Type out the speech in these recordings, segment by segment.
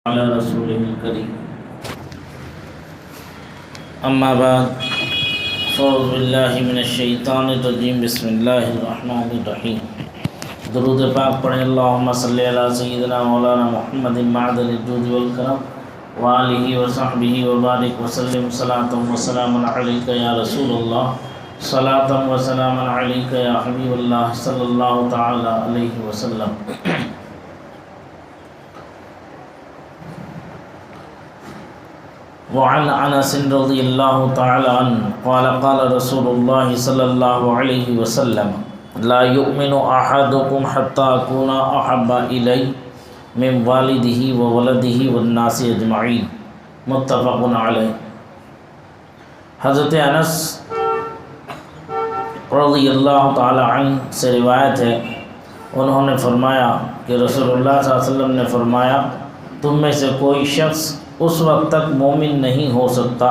على رسوله الكريم اما بعد فاعوذ باللہ من الشیطان الرجیم بسم اللہ الرحمن الرحیم درود پاک پڑھیں اللہم صلی علی سیدنا مولانا محمد معدن الجود والکرم وآلہ وصحبہ وبارک وسلم صلاۃ وسلام علیک یا رسول اللہ صلاۃ وسلام علیک یا حبیب اللہ صلی اللہ تعالی علیہ وسلم۔ وعن انس رضی اللہ تعالی عنہ قال قال رسول اللہ صلی اللہ علیہ وسلم لا یؤمن احدکم حتی اکون احب الی من والدہ وولدہ والناس اجمعین، متفق علیہ۔ حضرت انس رضی اللہ تعالی عنہ سے روایت ہے، انہوں نے فرمایا کہ رسول اللہ صلی اللہ علیہ وسلم نے فرمایا تم میں سے کوئی شخص اس وقت تک مومن نہیں ہو سکتا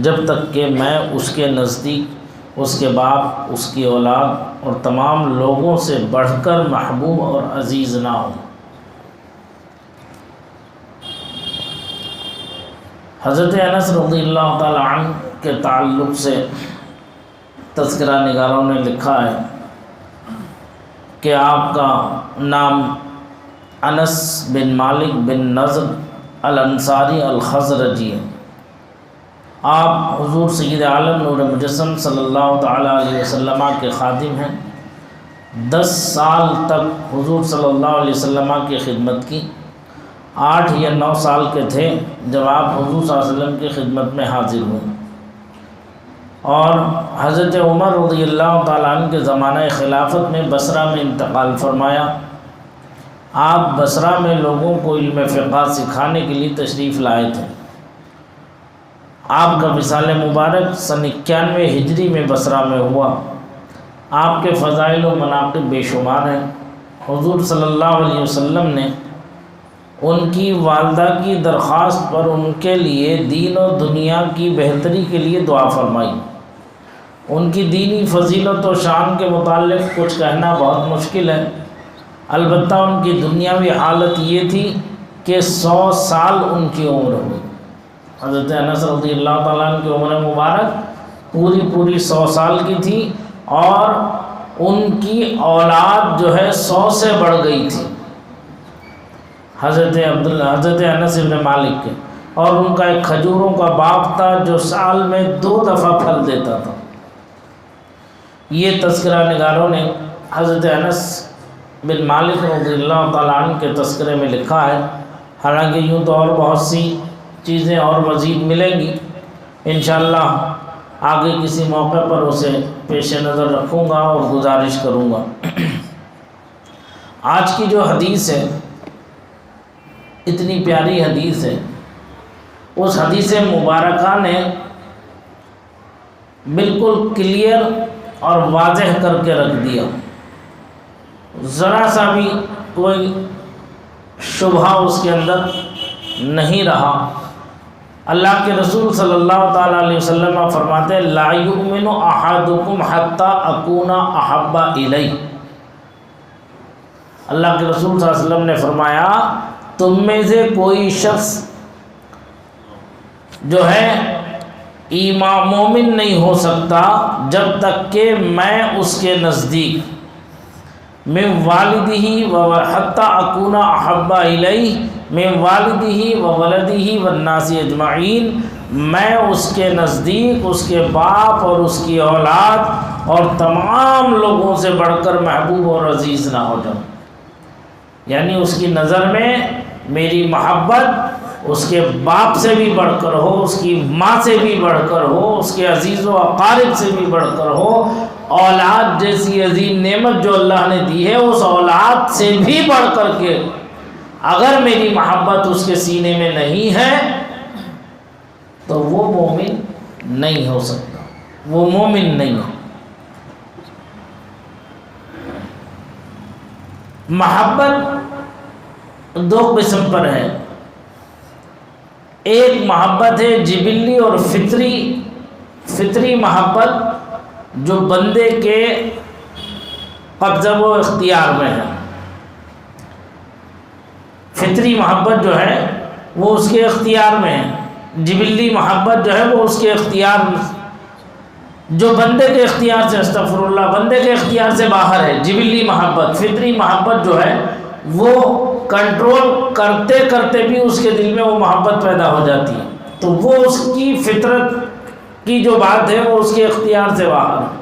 جب تک کہ میں اس کے نزدیک، اس کے باپ، اس کی اولاد اور تمام لوگوں سے بڑھ کر محبوب اور عزیز نہ ہوں۔ حضرت انس رضی اللہ تعالی عنہ کے تعلق سے تذکرہ نگاروں نے لکھا ہے کہ آپ کا نام انس بن مالک بن نضر الانصاری الخزرجی ہے۔ آپ حضور سید عالم نور مجسم صلی اللہ تعالی علیہ وسلم کے خادم ہیں۔ 10 سال تک حضور صلی اللہ علیہ وسلم کی خدمت کی۔ 8 یا 9 سال کے تھے جب آپ حضور صلی اللہ علیہ وسلم کی خدمت میں حاضر ہوئے، اور حضرت عمر رضی اللہ تعالیٰ عنہ کے زمانہ خلافت میں بصرہ میں انتقال فرمایا۔ آپ بصرہ میں لوگوں کو علم فقہ سکھانے کے لیے تشریف لائے تھے۔ آپ کا وصال مبارک سن 91 ہجری میں بصرہ میں ہوا۔ آپ کے فضائل و مناقب بے شمار ہیں۔ حضور صلی اللہ علیہ وسلم نے ان کی والدہ کی درخواست پر ان کے لیے دین و دنیا کی بہتری کے لیے دعا فرمائی۔ ان کی دینی فضیلت و شان کے متعلق کچھ کہنا بہت مشکل ہے، البتہ ان کی دنیاوی حالت یہ تھی کہ 100 سال ان کی عمر ہوئی۔ حضرت انس رضی اللہ تعالیٰ عنہ کی عمر مبارک پوری 100 سال کی تھی، اور ان کی اولاد جو ہے 100 سے بڑھ گئی تھی حضرت انس بن مالک کے، اور ان کا ایک کھجوروں کا باغ تھا جو سال میں 2 دفعہ پھل دیتا تھا۔ یہ تذکرہ نگاروں نے حضرت انس بن مالک رضی اللہ تعالیٰ عنہ کے تذکرے میں لکھا ہے، حالانکہ یوں تو اور بہت سی چیزیں اور مزید ملیں گی، انشاءاللہ آگے کسی موقع پر اسے پیش نظر رکھوں گا اور گزارش کروں گا۔ آج کی جو حدیث ہے اتنی پیاری حدیث ہے، اس حدیث مبارکہ نے بالکل کلیئر اور واضح کر کے رکھ دیا، ذرا سا بھی کوئی شبہ اس کے اندر نہیں رہا۔ اللہ کے رسول صلی اللہ تعالیٰ علیہ وسلم فرماتے ہیں لا یؤمن احدکم حتی اکون احب الی۔ اللہ کے رسول صلی اللہ علیہ وسلم نے فرمایا تم میں سے کوئی شخص جو ہے ایمان مومن نہیں ہو سکتا جب تک کہ میں اس کے نزدیک من والدہ حتی اکون احب الیہ من والدہ وولدہ والناس اجمعین، میں اس کے نزدیک اس کے باپ اور اس کی اولاد اور تمام لوگوں سے بڑھ کر محبوب اور عزیز نہ ہو جاؤں۔ یعنی اس کی نظر میں میری محبت اس کے باپ سے بھی بڑھ کر ہو، اس کی ماں سے بھی بڑھ کر ہو، اس کے عزیز و اقارب سے بھی بڑھ کر ہو۔ اولاد جیسی عظیم نعمت جو اللہ نے دی ہے اس اولاد سے بھی بڑھ کر کے اگر میری محبت اس کے سینے میں نہیں ہے تو وہ مومن نہیں ہو سکتا، وہ مومن نہیں ہے۔ محبت 2 قسم پر ہے، ایک محبت ہے جبلی اور فطری محبت جو بندے کے قبضہ و اختیار میں ہے۔ فطری محبت جو ہے وہ اس کے اختیار میں ہے، جبلی محبت جو ہے وہ اس کے اختیار میں، جو بندے کے اختیار سے، استغفر اللہ، بندے کے اختیار سے باہر ہے۔ جبلی محبت، فطری محبت جو ہے وہ کنٹرول کرتے کرتے بھی اس کے دل میں وہ محبت پیدا ہو جاتی ہے، تو وہ اس کی فطرت کی جو بات ہے وہ اس کے اختیار سے باہر ہے۔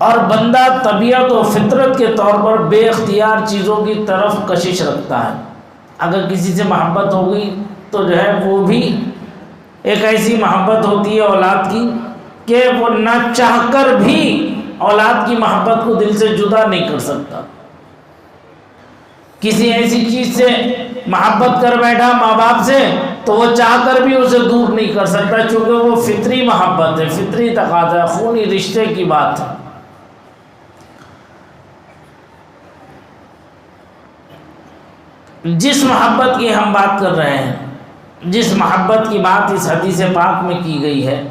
اور بندہ طبیعت و فطرت کے طور پر بے اختیار چیزوں کی طرف کشش رکھتا ہے۔ اگر کسی سے محبت ہو گئی تو جو ہے وہ بھی ایک ایسی محبت ہوتی ہے اولاد کی کہ وہ نہ چاہ کر بھی اولاد کی محبت کو دل سے جدا نہیں کر سکتا۔ کسی ایسی چیز سے محبت کر بیٹھا ماں باپ سے تو وہ چاہ کر بھی اسے دور نہیں کر سکتا، چونکہ وہ فطری محبت ہے، فطری تقاضا ہے، خونی رشتے کی بات ہے۔ جس محبت کی ہم بات کر رہے ہیں، جس محبت کی بات اس حدیث پاک میں کی گئی ہے،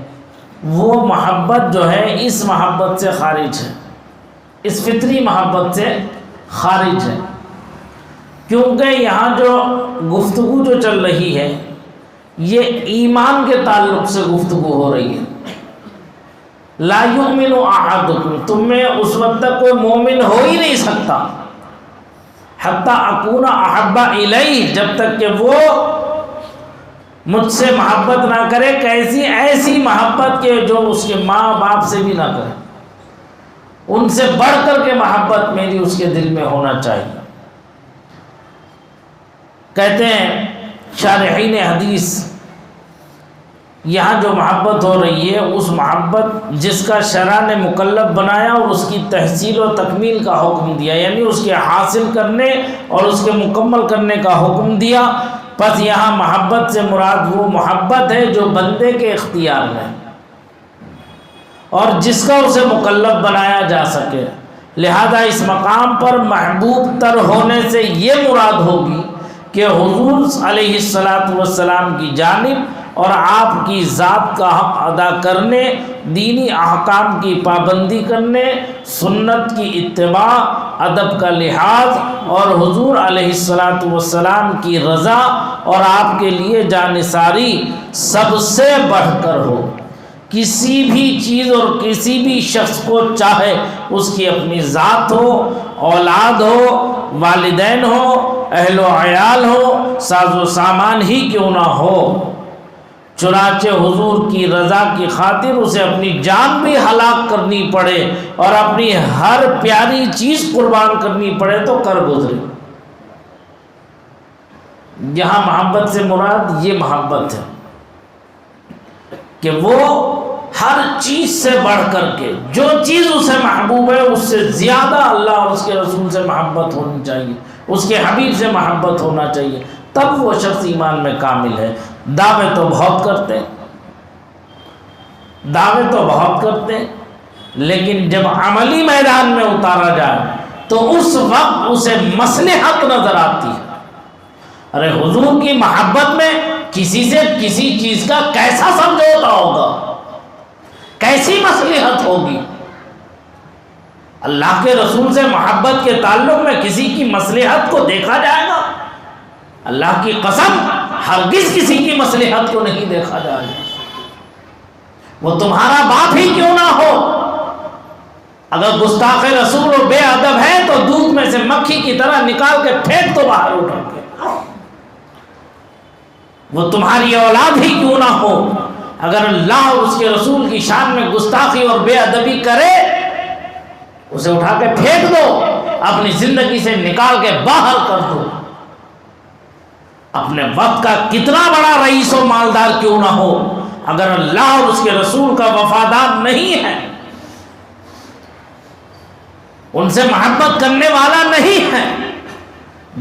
وہ محبت جو ہے اس محبت سے خارج ہے، اس فطری محبت سے خارج ہے، کیونکہ یہاں جو گفتگو جو چل رہی ہے یہ ایمان کے تعلق سے گفتگو ہو رہی ہے۔ لا یؤمن احدکم، تم میں اس وقت تک کوئی مومن ہو ہی نہیں سکتا حتی اکون احب الیہ، جب تک کہ وہ مجھ سے محبت نہ کرے، کیسی ایسی محبت کہ جو اس کے ماں باپ سے بھی نہ کرے، ان سے بڑھ کر کے محبت میری اس کے دل میں ہونا چاہیے۔ کہتے ہیں شارحین حدیث، یہاں جو محبت ہو رہی ہے اس محبت جس کا شرع نے مکلف بنایا اور اس کی تحصیل و تکمیل کا حکم دیا، یعنی اس کے حاصل کرنے اور اس کے مکمل کرنے کا حکم دیا، پس یہاں محبت سے مراد وہ محبت ہے جو بندے کے اختیار میں اور جس کا اسے مکلف بنایا جا سکے۔ لہذا اس مقام پر محبوب تر ہونے سے یہ مراد ہوگی کہ حضور علیہ السلام کی جانب اور آپ کی ذات کا حق ادا کرنے، دینی احکام کی پابندی کرنے، سنت کی اتباع، ادب کا لحاظ اور حضور علیہ السلام کی رضا اور آپ کے لیے جانثاری سب سے بڑھ کر ہو۔ کسی بھی چیز اور کسی بھی شخص کو چاہے اس کی اپنی ذات ہو، اولاد ہو، والدین ہو، اہل و عیال ہو، ساز و سامان ہی کیوں نہ ہو، چنانچہ حضور کی رضا کی خاطر اسے اپنی جان بھی ہلاک کرنی پڑے اور اپنی ہر پیاری چیز قربان کرنی پڑے تو کر گزرے۔ یہاں محبت سے مراد یہ محبت ہے کہ وہ ہر چیز سے بڑھ کر کے جو چیز اسے محبوب ہے اس سے زیادہ اللہ اور اس کے رسول سے محبت ہونی چاہیے، اس کے حبیب سے محبت ہونا چاہیے، تب وہ شخص ایمان میں کامل ہے۔ دعوے تو بہت کرتے لیکن جب عملی میدان میں اتارا جائے تو اس وقت اسے مصلحت نظر آتی ہے۔ ارے حضور کی محبت میں کسی سے کسی چیز کا کیسا سمجھوتا ہوگا، کیسی مصلحت ہوگی؟ اللہ کے رسول سے محبت کے تعلق میں کسی کی مصلحت کو دیکھا جائے گا؟ اللہ کی قسم ہرگز کسی کی مصلحت کو نہیں دیکھا جائے گا، وہ تمہارا باپ ہی کیوں نہ ہو۔ اگر گستاخ رسول و بے ادب ہے تو دودھ میں سے مکھی کی طرح نکال کے پھینک تو باہر اٹھا کے، وہ تمہاری اولاد ہی کیوں نہ ہو۔ اگر اللہ اور اس کے رسول کی شان میں گستاخی اور بے ادبی کرے اسے اٹھا کے پھینک دو، اپنی زندگی سے نکال کے باہر کر دو۔ اپنے وقت کا کتنا بڑا رئیس و مالدار کیوں نہ ہو، اگر اللہ اور اس کے رسول کا وفادار نہیں ہے، ان سے محبت کرنے والا نہیں ہے،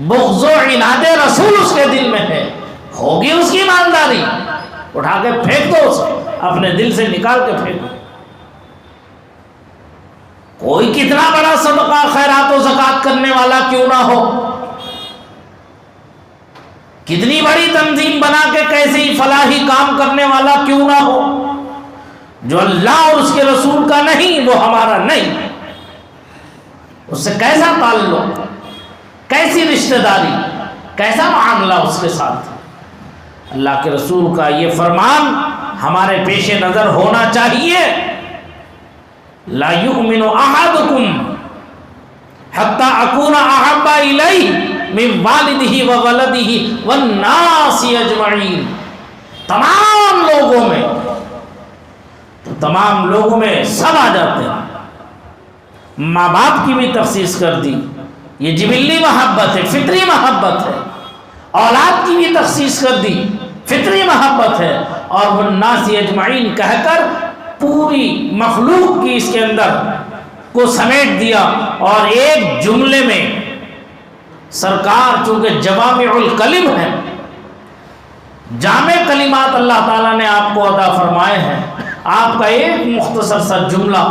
بغض و عناد رسول اس کے دل میں ہے، ہوگی اس کی مالداری، اٹھا کے پھینک دو اسے، اپنے دل سے نکال کے پھینک دو۔ کوئی کتنا بڑا صدقہ خیرات و زکوٰۃ کرنے والا کیوں نہ ہو، کتنی بڑی تنظیم بنا کے کیسے فلاحی کام کرنے والا کیوں نہ ہو، جو اللہ اور اس کے رسول کا نہیں وہ ہمارا نہیں، اس سے کیسا تعلق، کیسی رشتہ داری، کیسا معاملہ اس کے ساتھ تھا؟ اللہ کے رسول کا یہ فرمان ہمارے پیش نظر ہونا چاہیے، لا یؤمن احدکم حتی اکون احب الیہ من والدہ وولدہ والناس اجمعین۔ تمام لوگوں میں سب آ جاتے ہیں۔ ماں باپ کی بھی تخصیص کر دی، یہ جبلی محبت ہے، فطری محبت ہے۔ اولاد کی بھی تخصیص کر دی، فطری محبت ہے۔ اور والناس اجمعین کہہ کر پوری مخلوق کی اس کے اندر کو سمیٹ دیا، اور ایک جملے میں سرکار چونکہ جوامع الکلم ہے، جامع کلمات اللہ تعالیٰ نے آپ کو عطا فرمائے ہیں، آپ کا ایک مختصر سا جملہ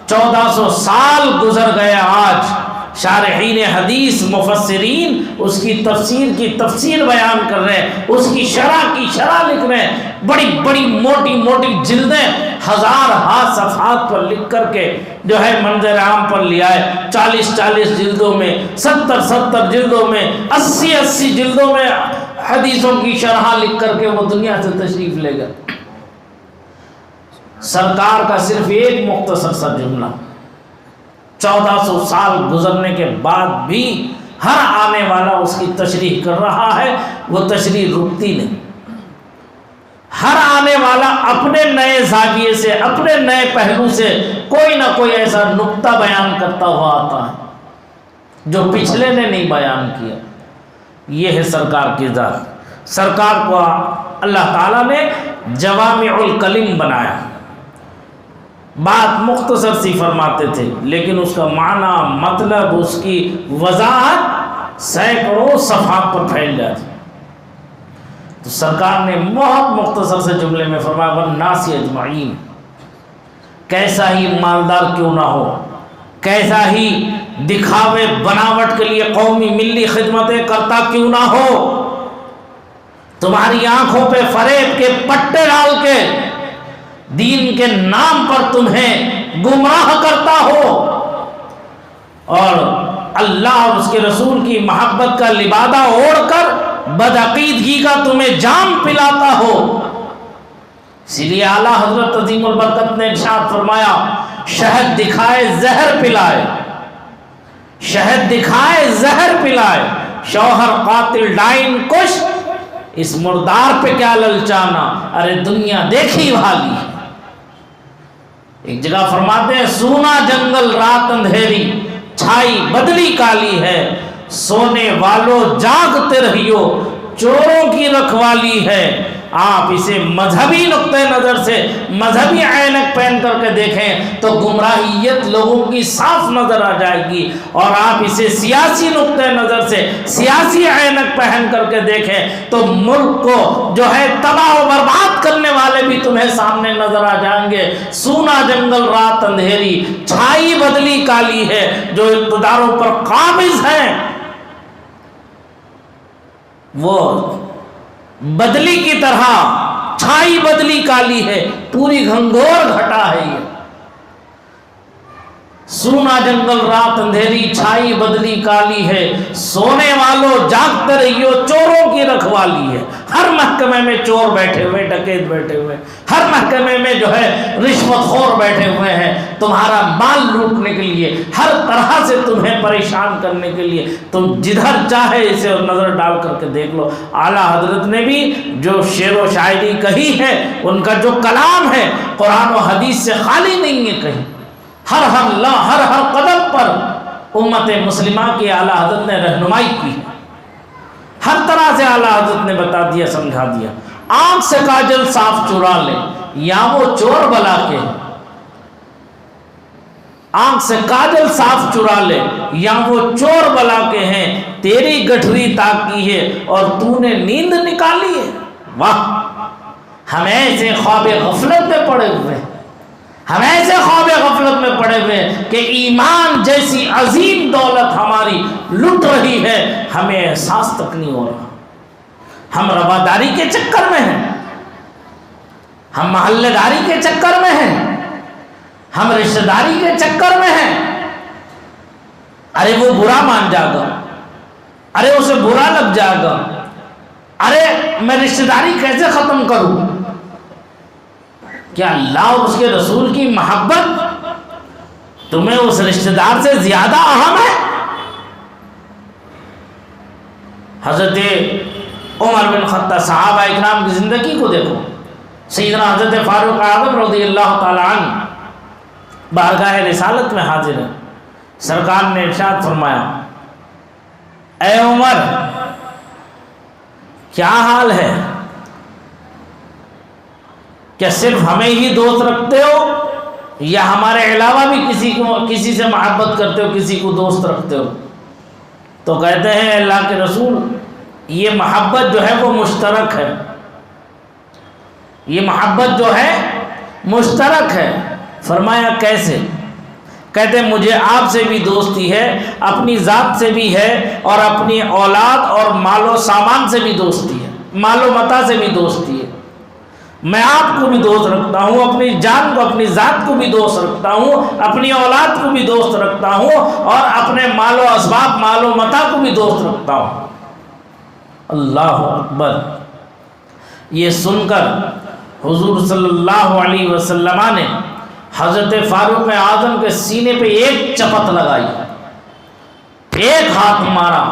1400 سال گزر گئے، آج شارحین حدیث مفسرین اس کی تفسیر بیان کر رہے ہیں، اس کی شرح لکھ رہے ہیں، بڑی بڑی موٹی جلدیں 1000 صفحات پر لکھ کر کے جو ہے منظر عام پر لے آئے، 40 جلدوں میں، 70 جلدوں میں، 80 جلدوں میں حدیثوں کی شرح لکھ کر کے وہ دنیا سے تشریف لے گئے۔ سرکار کا صرف ایک مختصر سا جملہ 1400 سال گزرنے کے بعد بھی ہر آنے والا اس کی تشریح کر رہا ہے، وہ تشریح رکتی نہیں۔ ہر آنے والا اپنے نئے زاویے سے، اپنے نئے پہلو سے کوئی نہ کوئی ایسا نقطہ بیان کرتا ہوا آتا ہے جو پچھلے نے نہیں بیان کیا۔ یہ ہے سرکار کی ذات۔ سرکار کو اللہ تعالیٰ نے جوامع الکلم بنایا، بات مختصر سی فرماتے تھے، لیکن اس کا معنی، مطلب، اس کی وضاحت سینکڑوں صفحات پر پھیل جاتی۔ تو سرکار نے بہت مختصر سے جملے میں فرمایا والناس اجمعین، کیسا ہی مالدار کیوں نہ ہو، کیسا ہی دکھاوے بناوٹ کے لیے قومی ملی خدمتیں کرتا کیوں نہ ہو، تمہاری آنکھوں پہ فریب کے پٹے ڈال کے دین کے نام پر تمہیں گمراہ کرتا ہو، اور اللہ اور اس کے رسول کی محبت کا لبادہ اوڑھ کر بدعقیدگی کا تمہیں جام پلاتا ہو۔ اسی لیے اعلیٰ حضرت عظیم البرکت نے ارشاد فرمایا شہد دکھائے زہر پلائے، شہد دکھائے زہر پلائے، شوہر قاتل ڈائن کش، اس مردار پہ کیا للچانا، ارے دنیا دیکھی والی۔ ایک جگہ فرماتے ہیں سونا جنگل رات اندھیری، چھائی بدلی کالی ہے، سونے والوں جاگتے رہیو، چوروں کی رکھوالی ہے۔ آپ اسے مذہبی نقطہ نظر سے، مذہبی عینک پہن کر کے دیکھیں تو گمراہیت لوگوں کی صاف نظر آ جائے گی، اور آپ اسے سیاسی نقطہ نظر سے، سیاسی عینک پہن کر کے دیکھیں تو ملک کو جو ہے تباہ و برباد کرنے والے بھی تمہیں سامنے نظر آ جائیں گے۔ سونا جنگل رات اندھیری، چھائی بدلی کالی ہے، جو اقتداروں پر قابض ہیں وہ بدلی کی طرح، چھائی بدلی کالی ہے، پوری گھنگور گھٹا ہے یہ۔ سونا جنگل رات اندھیری، چھائی بدلی کالی ہے، سونے والوں جاگتے رہیو، چوروں کی رکھوالی ہے۔ ہر محکمے میں چور بیٹھے ہوئے، ڈکیت بیٹھے ہوئے، ہر محکمے میں جو ہے رشوت خور بیٹھے ہوئے ہیں، تمہارا مال لوٹنے کے لیے، ہر طرح سے تمہیں پریشان کرنے کے لیے۔ تم جدھر چاہے اسے نظر ڈال کر کے دیکھ لو۔ اعلیٰ حضرت نے بھی جو شعر و شاعری کہی ہے، ان کا جو کلام ہے قرآن و حدیث سے خالی نہیں ہے کہیں۔ ہر قدم پر امت مسلمہ کی اعلیٰ حضرت نے رہنمائی کی، ہر طرح سے اعلیٰ حضرت نے بتا دیا، سمجھا دیا۔ آنکھ سے کاجل صاف چرا لے یا وہ چور بلا کے، آنکھ سے کاجل صاف چرا لے یا وہ چور بلا کے ہیں، تیری گٹھری تاکی ہے اور تو نے نیند نکالی ہے۔ واہ، ہم ایسے خواب غفلت میں پڑے ہوئے ہیں، ہم ایسے خواب غفلت میں پڑے ہوئے کہ ایمان جیسی عظیم دولت ہماری لٹ رہی ہے، ہمیں احساس تک نہیں ہو رہا۔ ہم رواداری کے چکر میں ہیں، ہم محلے داری کے چکر میں ہیں، ہم رشتہ داری کے چکر میں ہیں۔ ارے وہ برا مان جائے گا، ارے اسے برا لگ جائے گا، ارے میں رشتہ داری کیسے ختم کروں؟ کیا اللہ اور اس کے رسول کی محبت تمہیں اس رشتہ دار سے زیادہ اہم ہے؟ حضرت عمر بن خطاب، صحابہ اکرام کی زندگی کو دیکھو، سیدنا حضرت فاروق اعظم رضی اللہ تعالی عنہ بارگاہ رسالت میں حاضر ہیں، سرکار نے ارشاد فرمایا، اے عمر کیا حال ہے؟ کیا صرف ہمیں ہی دوست رکھتے ہو یا ہمارے علاوہ بھی کسی سے محبت کرتے ہو، کسی کو دوست رکھتے ہو؟ تو کہتے ہیں اللہ کے رسول یہ محبت جو ہے وہ مشترک ہے، یہ محبت جو ہے مشترک ہے۔ فرمایا کیسے؟ کہتے ہیں مجھے آپ سے بھی دوستی ہے، اپنی ذات سے بھی ہے، اور اپنی اولاد اور مال و سامان سے بھی دوستی ہے، مال و متاع سے بھی دوستی ہے۔ میں آپ کو بھی دوست رکھتا ہوں، اپنی جان کو، اپنی ذات کو بھی دوست رکھتا ہوں، اپنی اولاد کو بھی دوست رکھتا ہوں، اور اپنے مال و اسباب، مال و متاع کو بھی دوست رکھتا ہوں۔ اللہ اکبر! یہ سن کر حضور صلی اللہ علیہ وسلم نے حضرت فاروق اعظم کے سینے پہ ایک چپت لگائی، ایک ہاتھ مارا،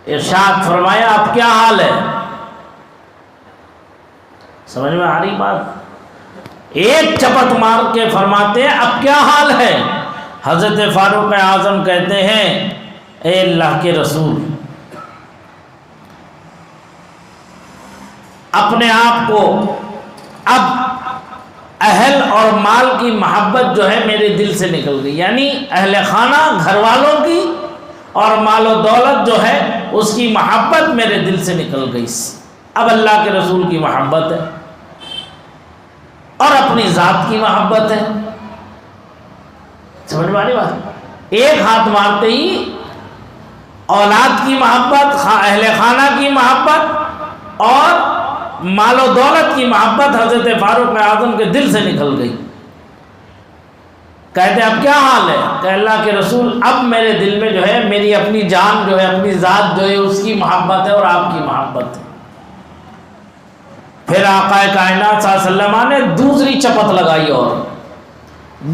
ارشاد فرمایا اب کیا حال ہے؟ سمجھ میں آ رہی بات؟ ایک چپت مار کے فرماتے ہیں اب کیا حال ہے؟ حضرت فاروق اعظم کہتے ہیں اے اللہ کے رسول، اپنے آپ کو اب اہل اور مال کی محبت جو ہے میرے دل سے نکل گئی، یعنی اہل خانہ، گھر والوں کی اور مال و دولت جو ہے اس کی محبت میرے دل سے نکل گئی، اب اللہ کے رسول کی محبت ہے اور اپنی ذات کی محبت ہے۔ سمجھ میں آ رہی بات؟ ایک ہاتھ مارتے ہی اولاد کی محبت، اہل خانہ کی محبت اور مال و دولت کی محبت حضرت فاروق اعظم کے دل سے نکل گئی۔ کہتے ہیں اب کیا حال ہے؟ کہ اللہ کے رسول اب میرے دل میں جو ہے میری اپنی جان جو ہے، اپنی ذات جو ہے اس کی محبت ہے اور آپ کی محبت ہے۔ پھر آقا کائنات صلی اللہ علیہ وسلم نے دوسری چپت لگائی اور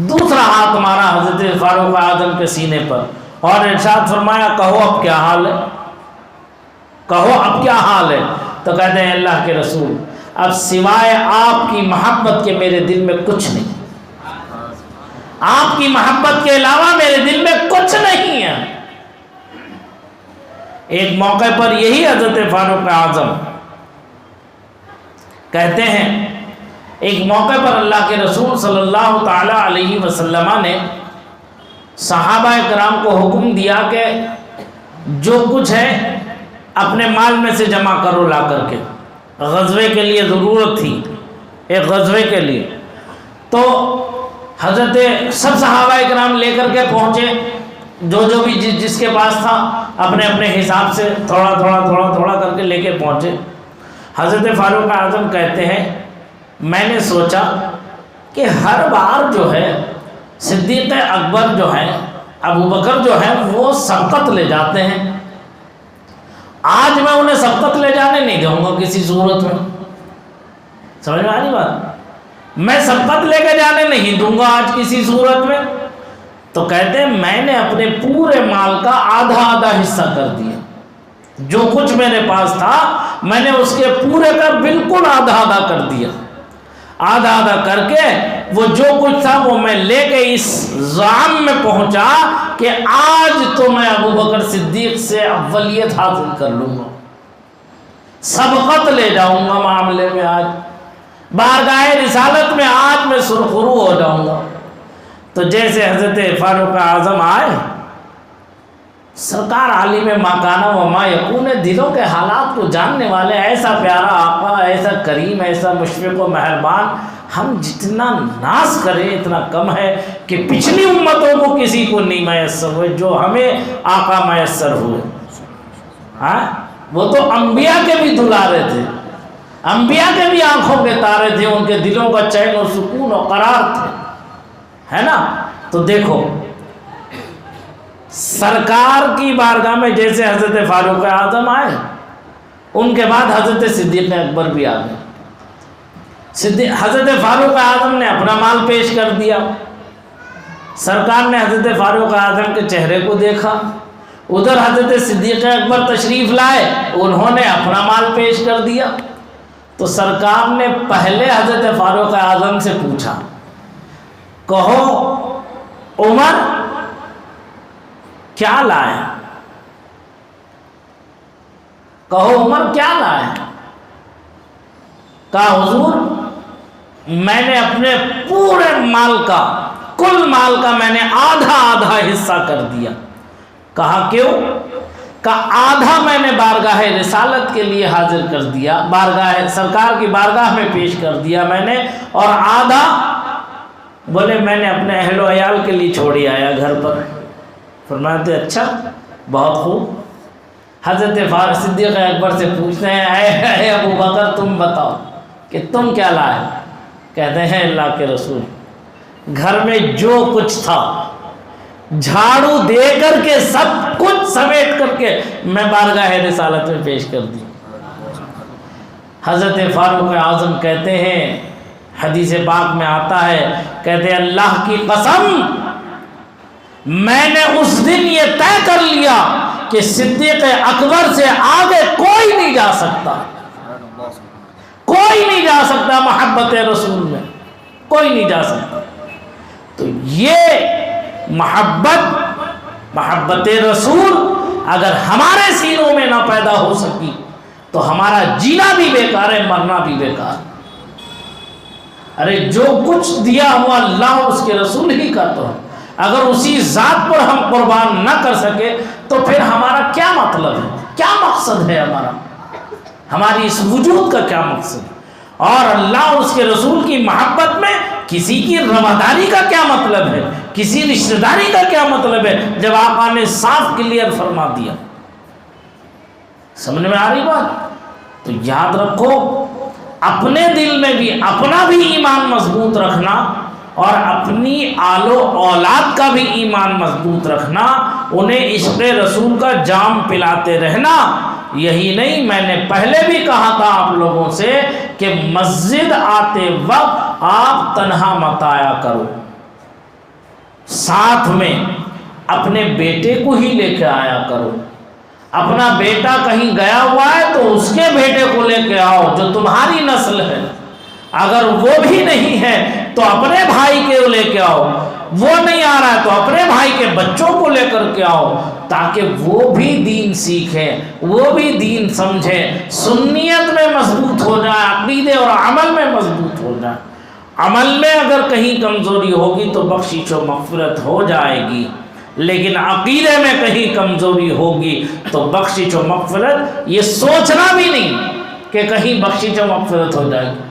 دوسرا ہاتھ مارا حضرت فاروق اعظم کے سینے پر اور ارشاد فرمایا کہو اب کیا حال ہے؟ کہو اب کیا حال ہے؟ تو کہتے ہیں اللہ کے رسول اب سوائے آپ کی محبت کے میرے دل میں کچھ نہیں، آپ کی محبت کے علاوہ میرے دل میں کچھ نہیں ہے۔ ایک موقع پر یہی حضرت فاروق اعظم کہتے ہیں، ایک موقع پر اللہ کے رسول صلی اللہ تعالی علیہ وسلم نے صحابہ کرام کو حکم دیا کہ جو کچھ ہے اپنے مال میں سے جمع کرو لا کر کے، غزوے کے لیے ضرورت تھی، ایک غزوے کے لیے۔ تو حضرت سب صحابہ کرام لے کر کے پہنچے، جو بھی جس کے پاس تھا اپنے اپنے حساب سے تھوڑا تھوڑا کر کے لے کے پہنچے۔ حضرت فاروق اعظم کہتے ہیں میں نے سوچا کہ ہر بار جو ہے صدیق اکبر جو ہے، ابو بکر جو ہے وہ سبقت لے جاتے ہیں، آج میں انہیں سبقت لے جانے نہیں دوں گا کسی صورت میں۔ سمجھ میں آ رہی بات؟ میں سبقت لے کے جانے نہیں دوں گا آج کسی صورت میں۔ تو کہتے ہیں میں نے اپنے پورے مال کا آدھا حصہ کر دیا، جو کچھ میرے پاس تھا میں نے اس کے پورے کا بالکل آدھا کر دیا، آدھا کر کے وہ جو کچھ تھا وہ میں لے کے اس زعم میں پہنچا کہ آج تو میں ابو بکر صدیق سے اولیت حاصل کر لوں گا، سبقت لے جاؤں گا معاملے میں، آج بارگاہ رسالت میں آج میں سرخرو ہو جاؤں گا۔ تو جیسے حضرت فاروق اعظم آئے، سرکار عالم ما کان و ما یکون، دلوں کے حالات کو جاننے والے، ایسا پیارا آقا، ایسا کریم، ایسا مشفق و مہربان، ہم جتنا ناز کریں اتنا کم ہے کہ پچھلی امتوں کو کسی کو نہیں میسر ہوئے جو ہمیں آقا میسر ہوئے۔ ہاں وہ تو انبیاء کے بھی دلارے تھے، انبیاء کے بھی آنکھوں کے تارے تھے، ان کے دلوں کا چین و سکون و قرار تھے، ہے نا؟ تو دیکھو سرکار کی بارگاہ میں جیسے حضرت فاروق اعظم آئے، ان کے بعد حضرت صدیق اکبر بھی آ گئے۔ حضرت فاروق اعظم نے اپنا مال پیش کر دیا، سرکار نے حضرت فاروق اعظم کے چہرے کو دیکھا، ادھر حضرت صدیق اکبر تشریف لائے، انہوں نے اپنا مال پیش کر دیا۔ تو سرکار نے پہلے حضرت فاروق اعظم سے پوچھا، کہو عمر کیا لائے؟ کہو عمر کیا لائے؟ کہا حضور میں نے اپنے پورے مال کا، کل مال کا میں نے آدھا آدھا حصہ کر دیا۔ کہا کیوں؟ کہا آدھا میں نے بارگاہ رسالت کے لیے حاضر کر دیا، بارگاہ سرکار کی بارگاہ میں پیش کر دیا میں نے، اور آدھا بولے میں نے اپنے اہل و عیال کے لیے چھوڑی آیا گھر پر۔ فرماتے اچھا بہت خوب۔ حضرت صدیق اکبر سے پوچھتے ہیں اے ابو بکر تم بتاؤ کہ تم کیا لائے؟ کہتے ہیں اللہ کے رسول گھر میں جو کچھ تھا جھاڑو دے کر کے سب کچھ سمیٹ کر کے میں بارگاہ رسالت میں پیش کر دی۔ حضرت فاروق اعظم کہتے ہیں، حدیث پاک میں آتا ہے، کہتے ہیں اللہ کی قسم میں نے اس دن یہ طے کر لیا کہ صدیق اکبر سے آگے کوئی نہیں جا سکتا، کوئی نہیں جا سکتا محبت رسول میں، کوئی نہیں جا سکتا۔ تو یہ محبت رسول اگر ہمارے سینوں میں نہ پیدا ہو سکی تو ہمارا جینا بھی بیکار ہے، مرنا بھی بیکار۔ ارے جو کچھ دیا ہوا اللہ اور اس کے رسول ہی کا تو ہے، اگر اسی ذات پر ہم قربان نہ کر سکے تو پھر ہمارا کیا مطلب ہے، کیا مقصد ہے ہماری اس وجود کا کیا مقصد ہے؟ اور اللہ اور اس کے رسول کی محبت میں کسی کی رواداری کا کیا مطلب ہے، کسی رشتہ داری کا کیا مطلب ہے، جب آقا نے صاف کلیئر فرما دیا۔ سمجھ میں آ رہی بات؟ تو یاد رکھو اپنے دل میں بھی اپنا بھی ایمان مضبوط رکھنا اور اپنی آل و اولاد کا بھی ایمان مضبوط رکھنا، انہیں عشق رسول کا جام پلاتے رہنا۔ یہی نہیں، میں نے پہلے بھی کہا تھا آپ لوگوں سے کہ مسجد آتے وقت آپ تنہا مت آیا کرو، ساتھ میں اپنے بیٹے کو ہی لے کے آیا کرو۔ اپنا بیٹا کہیں گیا ہوا ہے تو اس کے بیٹے کو لے کے آؤ جو تمہاری نسل ہے، اگر وہ بھی نہیں ہے تو اپنے بھائی کے لے کے آؤ، وہ نہیں آ رہا ہے تو اپنے بھائی کے بچوں کو لے کر کے آؤ، تاکہ وہ بھی دین سیکھے، وہ بھی دین سمجھے، سنیت میں مضبوط ہو جائے، عقیدے اور عمل میں مضبوط ہو جائے۔ عمل میں اگر کہیں کمزوری ہوگی تو بخشش و مغفرت ہو جائے گی، لیکن عقیدے میں کہیں کمزوری ہوگی تو بخشش و مغفرت یہ سوچنا بھی نہیں کہ کہیں بخشش و مغفرت ہو جائے گی۔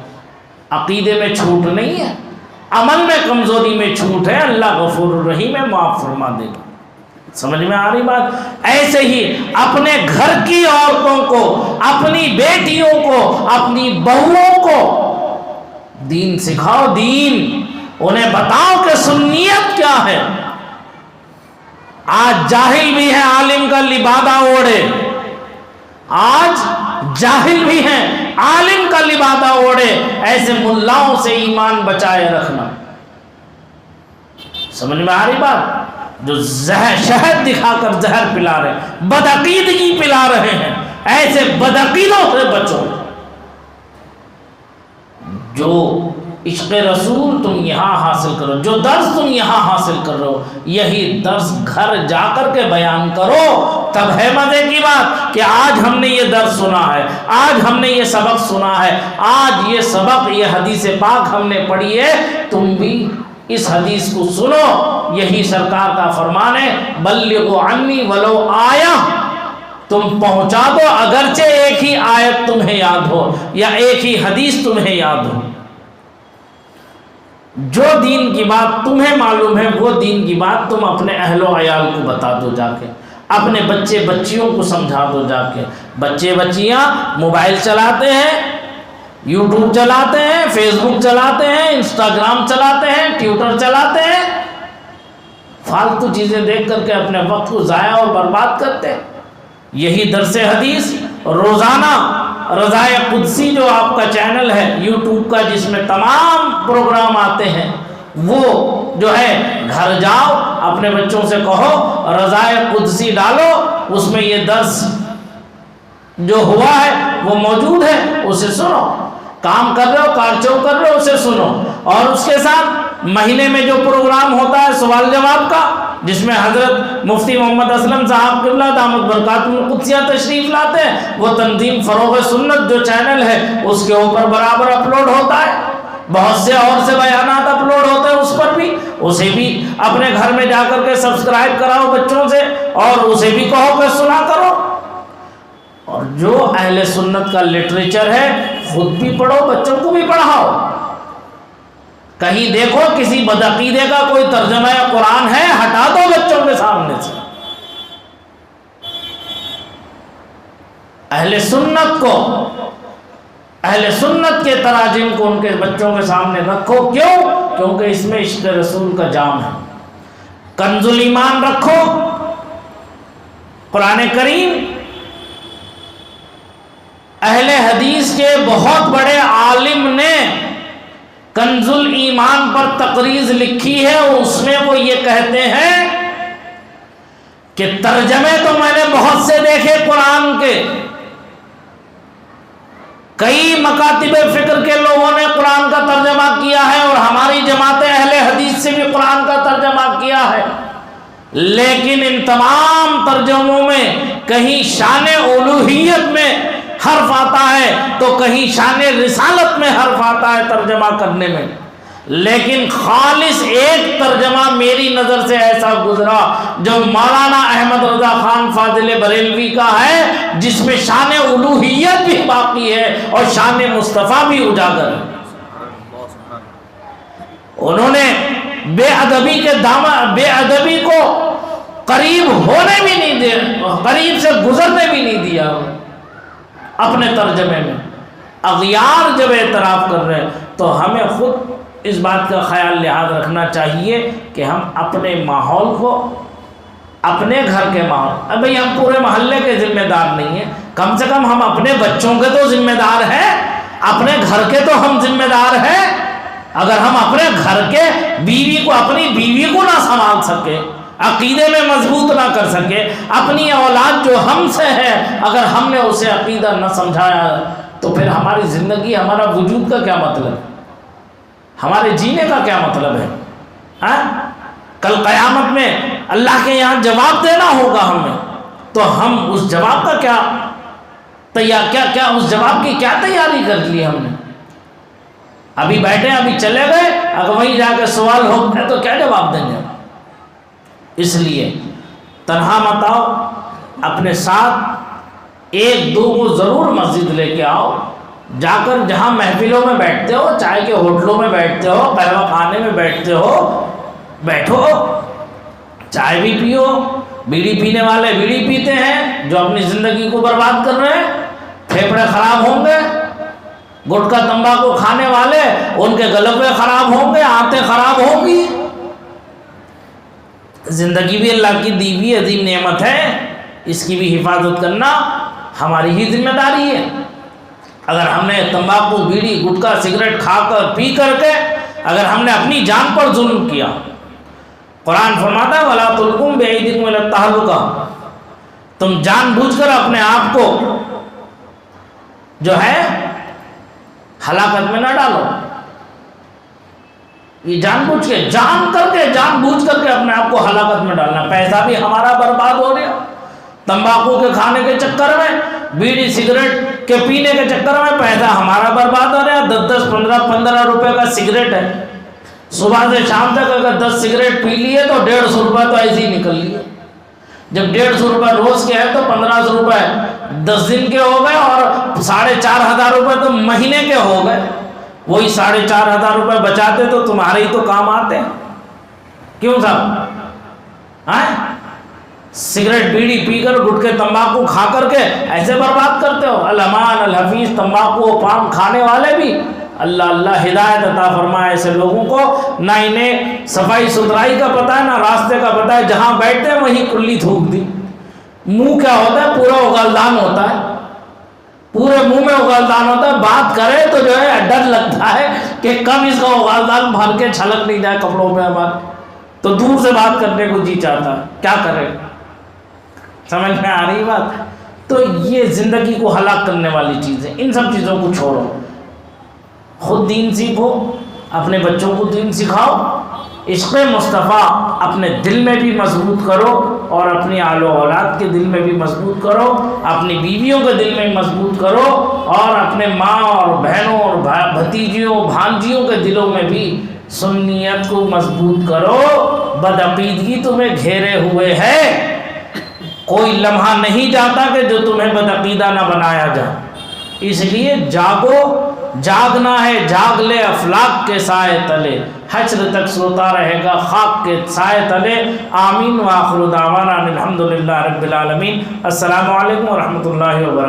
عقیدے میں چھوٹ نہیں ہے، عمل میں کمزوری میں چھوٹ ہے، اللہ غفور الرحیم ہے، معاف فرما دے گا۔ سمجھ میں آ رہی بات؟ ایسے ہی اپنے گھر کی عورتوں کو، اپنی بیٹیوں کو، اپنی بہوؤں کو دین سکھاؤ، دین انہیں بتاؤ کہ سنیت کیا ہے۔ آج جاہل بھی ہیں عالم کا لبادہ اوڑے، آج جاہل بھی ہیں عالم کا لبادہ اوڑے، ایسے ملاؤں سے ایمان بچائے رکھنا۔ سمجھ میں آ رہی بات؟ جو شہد دکھا کر زہر پلا رہے ہیں، بدعقیدگی پلا رہے ہیں، ایسے بدعقیدوں سے بچو۔ جو عشق رسول تم یہاں حاصل کرو، جو درس تم یہاں حاصل کر رہے ہو، یہی درس گھر جا کر کے بیان کرو، تب ہے مزے کی بات کہ آج ہم نے یہ درس سنا ہے، آج ہم نے یہ سبق سنا ہے، آج یہ سبق، یہ حدیث پاک ہم نے پڑھی ہے، تم بھی اس حدیث کو سنو۔ یہی سرکار کا فرمان ہے، بلغوا عنی ولو آیہ، تم پہنچا دو اگرچہ ایک ہی آیت تمہیں یاد ہو یا ایک ہی حدیث تمہیں یاد ہو۔ جو دین کی بات تمہیں معلوم ہے وہ دین کی بات تم اپنے اہل و عیال کو بتا دو، جا کے اپنے بچے بچیوں کو سمجھا دو۔ جا کے بچے بچیاں موبائل چلاتے ہیں، یوٹیوب چلاتے ہیں، فیس بک چلاتے ہیں، انسٹاگرام چلاتے ہیں، ٹویٹر چلاتے ہیں، فالتو چیزیں دیکھ کر کے اپنے وقت کو ضائع اور برباد کرتے ہیں۔ یہی درس حدیث روزانہ رضائے قدسی جو آپ کا چینل ہے یوٹیوب کا، جس میں تمام پروگرام آتے ہیں، وہ جو ہے گھر جاؤ اپنے بچوں سے کہو رضائے قدسی ڈالو، اس میں یہ درس جو ہوا ہے وہ موجود ہے، اسے سنو، کام کر رہے ہو کارچو کر رہے ہو اسے سنو، اور اس کے ساتھ مہینے میں جو پروگرام ہوتا ہے سوال جواب کا، جس میں حضرت مفتی محمد اسلم صاحب قبلہ دامت برکاتہ القدسیہ تشریف لاتے ہیں، وہ تنظیم فروغ سنت جو چینل ہے اس کے اوپر برابر اپلوڈ ہوتا ہے، بہت سے اور سے بیانات اپلوڈ ہوتے ہیں اس پر بھی، اسے بھی اپنے گھر میں جا کر کے سبسکرائب کراؤ بچوں سے، اور اسے بھی کہو کہ سنا کرو۔ اور جو اہل سنت کا لٹریچر ہے خود بھی پڑھو، بچوں کو بھی پڑھاؤ۔ کہیں دیکھو کسی بدعقیدے کا کوئی ترجمہ قرآن ہے، ہٹا دو بچوں کے سامنے سے۔ اہل سنت کو، اہل سنت کے تراجم کو ان کے بچوں کے سامنے رکھو، کیوں؟ کیونکہ اس میں عشق رسول کا جام ہے۔ کنز الایمان رکھو، قرآن کریم اہل حدیث کے بہت بڑے عالم نے کنز الایمان پر تقریض لکھی ہے، اس میں وہ یہ کہتے ہیں کہ ترجمے تو میں نے بہت سے دیکھے قرآن کے، کئی مکاتب فکر کے لوگوں نے قرآن کا ترجمہ کیا ہے، اور ہماری جماعت اہل حدیث سے بھی قرآن کا ترجمہ کیا ہے، لیکن ان تمام ترجموں میں کہیں شان الوہیت میں حرف آتا ہے تو کہیں شان رسالت میں حرف آتا ہے ترجمہ کرنے میں، لیکن خالص ایک ترجمہ میری نظر سے ایسا گزرا جو مولانا احمد رضا خان فاضل بریلوی کا ہے، جس میں شان الوہیت بھی باقی ہے اور شان مصطفیٰ بھی اجاگر ہے۔ انہوں نے بے ادبی کے بے ادبی کو قریب ہونے بھی نہیں دیا، قریب سے گزرنے بھی نہیں دیا اپنے ترجمے میں۔ اغیار جب اعتراف کر رہے ہیں تو ہمیں خود اس بات کا خیال لحاظ رکھنا چاہیے کہ ہم اپنے ماحول کو، اپنے گھر کے ماحول، اب بھئی ہم پورے محلے کے ذمہ دار نہیں ہیں، کم سے کم ہم اپنے بچوں کے تو ذمہ دار ہیں، اپنے گھر کے تو ہم ذمہ دار ہیں۔ اگر ہم اپنے گھر کے بیوی کو، اپنی بیوی کو نہ سنبھال سکے، عقیدے میں مضبوط نہ کر سکے، اپنی اولاد جو ہم سے ہے اگر ہم نے اسے عقیدہ نہ سمجھایا تو پھر ہماری زندگی، ہمارا وجود کا کیا مطلب ہے، ہمارے جینے کا کیا مطلب ہے؟ کل قیامت میں اللہ کے یہاں جواب دینا ہوگا ہمیں، تو ہم اس جواب کا کیا اس جواب کی کیا تیاری کر لی ہم نے؟ ابھی بیٹھے ابھی چلے گئے، اگر وہیں جا کے سوال ہو گئے تو کیا جواب دیں گے؟ اس لیے تنہا مت آؤ، اپنے ساتھ ایک دو کو ضرور مسجد لے کے آؤ، جا کر جہاں محفلوں میں بیٹھتے ہو، چائے کے ہوٹلوں میں بیٹھتے ہو، قہوہ خانے میں بیٹھتے ہو، بیٹھو، چائے بھی پیو۔ بیڑی پینے والے بیڑی پیتے ہیں جو اپنی زندگی کو برباد کر رہے ہیں، پھیپھڑے خراب ہوں گے۔ گٹکا تمباکو کھانے والے، ان کے گلوے خراب ہوں گے، آنتیں خراب ہوں گی۔ زندگی بھی اللہ کی دی ہوئی عظیم نعمت ہے، اس کی بھی حفاظت کرنا ہماری ہی ذمہ داری ہے۔ اگر ہم نے تمباکو، بیڑی، گٹکا، سگریٹ کھا کر پی کر کے اگر ہم نے اپنی جان پر ظلم کیا، قرآن فرماتا ہے وَلَا تُلْقُوا بِأَيْدِيكُمْ إِلَى التَّهْلُكَةِ، تم جان بوجھ کر اپنے آپ کو جو ہے ہلاکت میں نہ ڈالو۔ یہ جان بوجھ کے، جان بوجھ کر کے اپنے آپ کو ہلاکت میں ڈالنا، پیسہ بھی ہمارا برباد ہو گیا تمباکو کے کھانے کے چکر میں، بیڑی سگریٹ کے پینے کے چکر میں پیسہ ہمارا برباد ہو رہا ہے۔ 10 15 روپے کا سگریٹ ہے، صبح سے شام تک اگر 10 سگریٹ پی لیے تو 150 روپے تو ایسے ہی نکل لیے۔ جب 150 روپے روز کے ہیں تو 1500 روپے 10 دن کے ہو گئے، اور 4500 روپے تو مہینے کے ہو گئے۔ وہی 4500 روپے بچاتے تو تمہارے ہی تو کام آتے، کیوں صاحب؟ سگریٹ بیڑی پی کر، گٹکے تمباکو کھا کر کے ایسے برباد کرتے ہو۔ الامان الحفیظ تمباکو پان کھانے والے بھی اللہ اللہ ہدایت عطا فرمائے ایسے لوگوں کو، نہ انہیں صفائی ستھرائی کا پتہ ہے، نہ راستے کا پتہ ہے، جہاں بیٹھتے ہیں وہیں کلی تھوک دی۔ منہ کیا ہوتا ہے؟ پورا اگلدان ہوتا ہے، پورے منہ میں اگلدان ہوتا ہے، بات کرے تو جو ہے ڈر لگتا ہے کہ کم اس کا اگلدان بھر کے چھلک نہیں جائے کپڑوں میں ہمارے، تو دور سے بات کرنے کو جی چاہتا ہے، کیا کرے؟ سمجھ میں آ رہی بات؟ تو یہ زندگی کو ہلاک کرنے والی چیزیں، ان سب چیزوں کو چھوڑو، خود دین سیکھو، اپنے بچوں کو دین سکھاؤ، عشق مصطفیٰ اپنے دل میں بھی مضبوط کرو اور اپنی آل و اولاد کے دل میں بھی مضبوط کرو، اپنی بیویوں کے دل میں بھی مضبوط کرو، اور اپنے ماں اور بہنوں اور بھتیجیوں بھانجیوں کے دلوں میں بھی سنیت کو مضبوط کرو۔ بدعقیدگی تمہیں گھیرے ہوئے ہے، کوئی لمحہ نہیں جاتا کہ جو تمہیں بدعقیدہ نہ بنایا جائے، اس لیے جاگو، جاگنا ہے، جاگ لے افلاک کے سائے تلے، حشر تک سوتا رہے گا خاک کے سائے تلے۔ آمین وآخر دعوانا الحمدللہ رب العالمین۔ السلام علیکم ورحمۃ اللہ وبرکاتہ۔